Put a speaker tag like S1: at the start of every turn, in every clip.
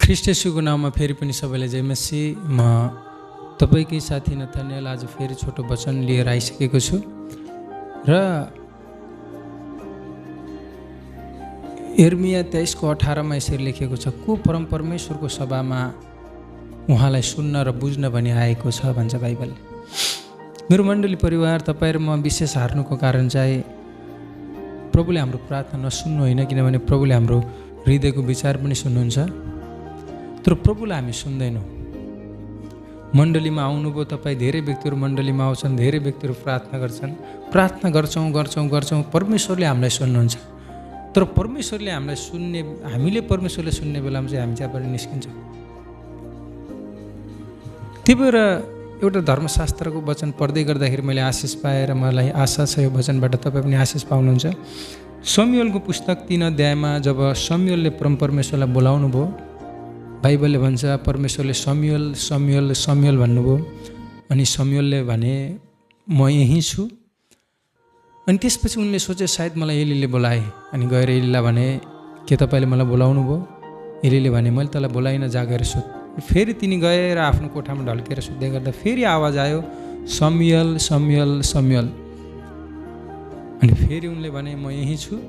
S1: ख्रीष्ट येशूको नाममा फेरि पनि सबैलाई जय मसीह। म तपाईँकै साथी नथानियल आज फेरि छोटो वचन लिएर आइसकेको छु र यिर्मिया 23:18 यसरी लेखेको छ, को परम परमेश्वरको सभामा उहाँलाई सुन्न र बुझ्न भनी आएको छ भन्छ बाइबलले। मेरो मण्डली परिवार, तपाईँ र म विशेष हार्नुको कारण चाहिँ प्रभुले हाम्रो प्रार्थना नसुन्नु होइन, किनभने प्रभुले हाम्रो हृदयको विचार पनि सुन्नुहुन्छ, तर प्रभुलाई हामी सुन्दैनौँ। मण्डलीमा आउनुभयो तपाईँ, धेरै व्यक्तिहरू मण्डलीमा आउँछन्, धेरै व्यक्तिहरू प्रार्थना गर्छन्, प्रार्थना गर्छौँ, परमेश्वरले हामीलाई सुन्नुहुन्छ, तर परमेश्वरले हामीलाई सुन्ने, हामीले परमेश्वरले सुन्ने बेलामा चाहिँ हामी त्यहाँबाट निस्किन्छौँ। त्यही भएर एउटा धर्मशास्त्रको वचन पढ्दै गर्दाखेरि मैले आशिष पाएर मलाई आशा छ यो वचनबाट तपाईँ पनि आशिष पाउनुहुन्छ। शमूएलको पुस्तक 3 अध्यायमा जब शमूएलले परमेश्वरलाई बोलाउनु भयो, बाइबलले भन्छ परमेश्वरले शमूएल शमूएल शमूएल भन्नुभयो, अनि शमूएलले भने म यहीँ छु। अनि त्यसपछि उनले सोचे सायद मलाई एलीले बोलाए, अनि गएर एलीलाई भने के तपाईँले मलाई बोलाउनु भयो? एलीले भने मैले तँलाई बोलाइन, जा गएर सुत। फेरि तिनी गएर आफ्नो कोठामा ढल्केर सुत्दै गर्दा फेरि आवाज आयो, शमूएल शमूएल शमूएल। अनि फेरि उनले भने म यहीँ छु।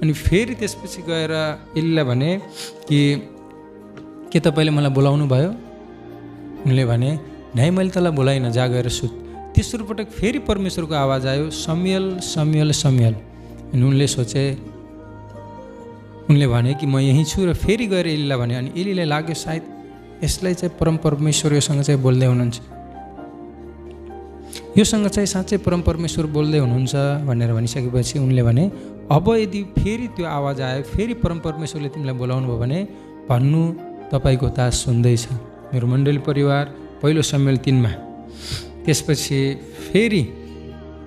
S1: अनि फेरि त्यसपछि गएर एलीलाई भने कि के तपाईँले मलाई बोलाउनु भयो? उनले भने नै, मैले तँलाई बोलाइन, जा गएर सुत। तेस्रो पटक फेरि परमेश्वरको आवाज आयो, शमूएल शमूएल शमूएल। अनि उनले सोचे, उनले भने कि म यहीँ छु, र फेरि गएर एलीलाई भने। अनि एलीलाई लाग्यो सायद यसलाई चाहिँ परम परमेश्वर योसँग चाहिँ बोल्दै हुनुहुन्छ, योसँग चाहिँ साँच्चै परम परमेश्वर बोल्दै हुनुहुन्छ भनेर भनिसकेपछि उनले भने अब यदि फेरि त्यो आवाज आयो, फेरि परम परमेश्वरले तिमीलाई बोलाउनु भयो भने भन्नु, तपाईँको दास सुन्दैछ। मेरो मण्डली परिवार, पहिलो शमूएल 3 त्यसपछि फेरि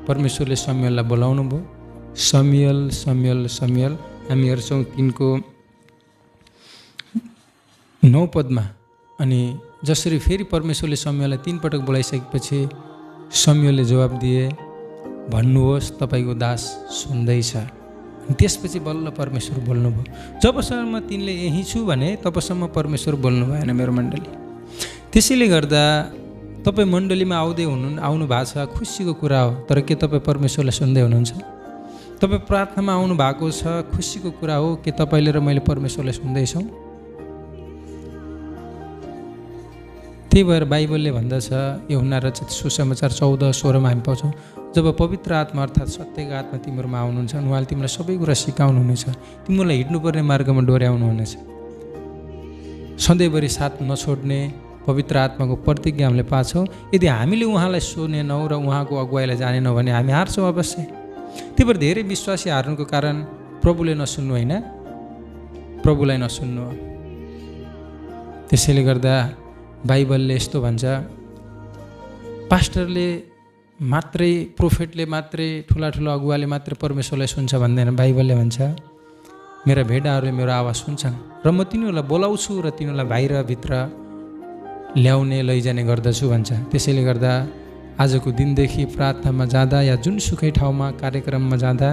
S1: परमेश्वरले शमूएललाई बोलाउनु भयो, शमूएल शमूएल शमूएल। हामी हेर्छौँ 3:9 अनि जसरी फेरि परमेश्वरले शमूएललाई 3 पटक बोलाइसकेपछि शमूएलले जवाब दिए, भन्नुहोस् तपाईँको दास सुन्दैछ। त्यसपछि बल्ल परमेश्वर बोल्नुभयो। जबसम्म तिनले यहीँ छु भने तबसम्म परमेश्वर बोल्नु भएन मेरो मण्डली। त्यसैले गर्दा तपाईँ मण्डलीमा आउनु भएको छ, खुसीको कुरा हो, तर के तपाईँ परमेश्वरलाई सुन्दै हुनुहुन्छ? तपाईँ प्रार्थनामा आउनु भएको छ, खुसीको कुरा हो, के तपाईँले र मैले परमेश्वरलाई सुन्दैछौँ? त्यही भएर बाइबलले भन्दछ, यूहन्ना रचित सुसमाचार 14:16 हामी पाउँछौँ, जब पवित्र आत्मा अर्थात् सत्यको आत्मा तिमीहरूमा आउनुहुन्छ, उहाँले तिमीलाई सबै कुरा सिकाउनुहुनेछ, तिमीलाई हिँड्नुपर्ने मार्गमा डोर्याउनुहुनेछ, सधैँभरि साथ नछोड्ने पवित्र आत्माको प्रतिज्ञा हामीले पाछौँ। यदि हामीले उहाँलाई सुनेनौँ र उहाँको अगुवाईलाई जानेनौँ भने हामी हार्छौँ अवश्य। त्यही भएर धेरै विश्वासी हार्नुको कारण प्रभुले नसुन्नु होइन, प्रभुलाई नसुन्नु हो। त्यसैले गर्दा बाइबलले यस्तो भन्छ, पास्टरले मात्रै, प्रोफेटले मात्रै, ठुला अगुवाले मात्रै परमेश्वरलाई सुन्छ भन्दैन। बाइबलले भन्छ मेरा भेडाहरूले मेरो आवाज सुन्छन् र म तिनीहरूलाई बोलाउँछु र तिनीहरूलाई बाहिरभित्र ल्याउने लैजाने गर्दछु भन्छ। त्यसैले गर्दा आजको दिनदेखि प्रार्थनामा जाँदा या जुनसुकै ठाउँमा कार्यक्रममा जाँदा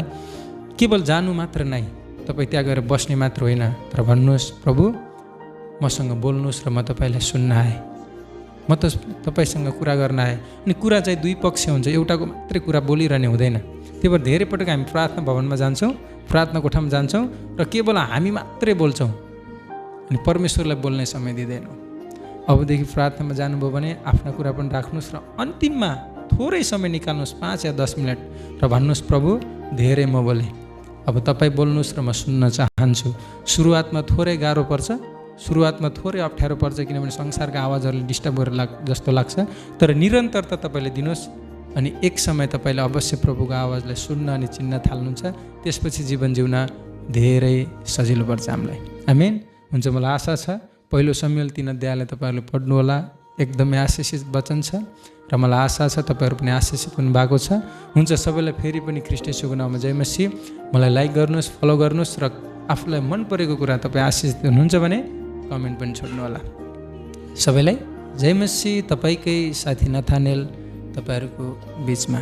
S1: केवल जानु मात्र नै, तपाईँ त्यहाँ गएर बस्ने मात्र होइन, तर भन्नुहोस् प्रभु मसँग बोल्नुहोस् र म तपाईँलाई सुन्न आएँ, म त तपाईँसँग कुरा गर्न आएँ। अनि कुरा चाहिँ दुई पक्ष हुन्छ, एउटाको मात्रै कुरा बोलिरहने हुँदैन। त्यही भएर धेरै पटक हामी प्रार्थना भवनमा जान्छौँ, प्रार्थना कोठामा जान्छौँ र केवल हामी मात्रै बोल्छौँ अनि परमेश्वरलाई बोल्ने समय दिँदैनौँ। अबदेखि प्रार्थनामा जानुभयो भने आफ्ना कुरा पनि राख्नुहोस् र अन्तिममा थोरै समय निकाल्नुहोस्, 5 या 10 मिनट, र भन्नुहोस् प्रभु धेरै म बोलेँ, अब तपाईँ बोल्नुहोस् र म सुन्न चाहन्छु। सुरुवातमा थोरै गाह्रो पर्छ, सुरुवातमा थोरै अप्ठ्यारो पर्छ, किनभने संसारका आवाजहरूले डिस्टर्ब गरेर जस्तो लाग्छ, तर निरन्तरता तपाईँले दिनुहोस् अनि एक समय तपाईँले अवश्य प्रभुको आवाजलाई सुन्न अनि चिन्न थाल्नुहुन्छ। त्यसपछि जीवन जिउन धेरै सजिलो पर्छ हामीलाई। आमेन। हुन्छ, मलाई आशा छ पहिलो शमूएल 3 अध्यायलाई तपाईँहरूले पढ्नुहोला, एकदमै आशिषित वचन छ र मलाई आशा छ तपाईँहरू पनि आशिषित हुनुभएको छ। हुन्छ, सबैलाई फेरि पनि ख्रीष्ट येशूको नाममा जय मसीह। मलाई लाइक गर्नुहोस्, फलो गर्नुहोस् र आफूलाई मन परेको कुरा तपाईँ आशिषित हुनुहुन्छ भने कमेन्ट पनि छोड्नु होला। सबैलाई जय मसीह। तपाईँकै साथी नथानियल तपाईँहरूको बिचमा।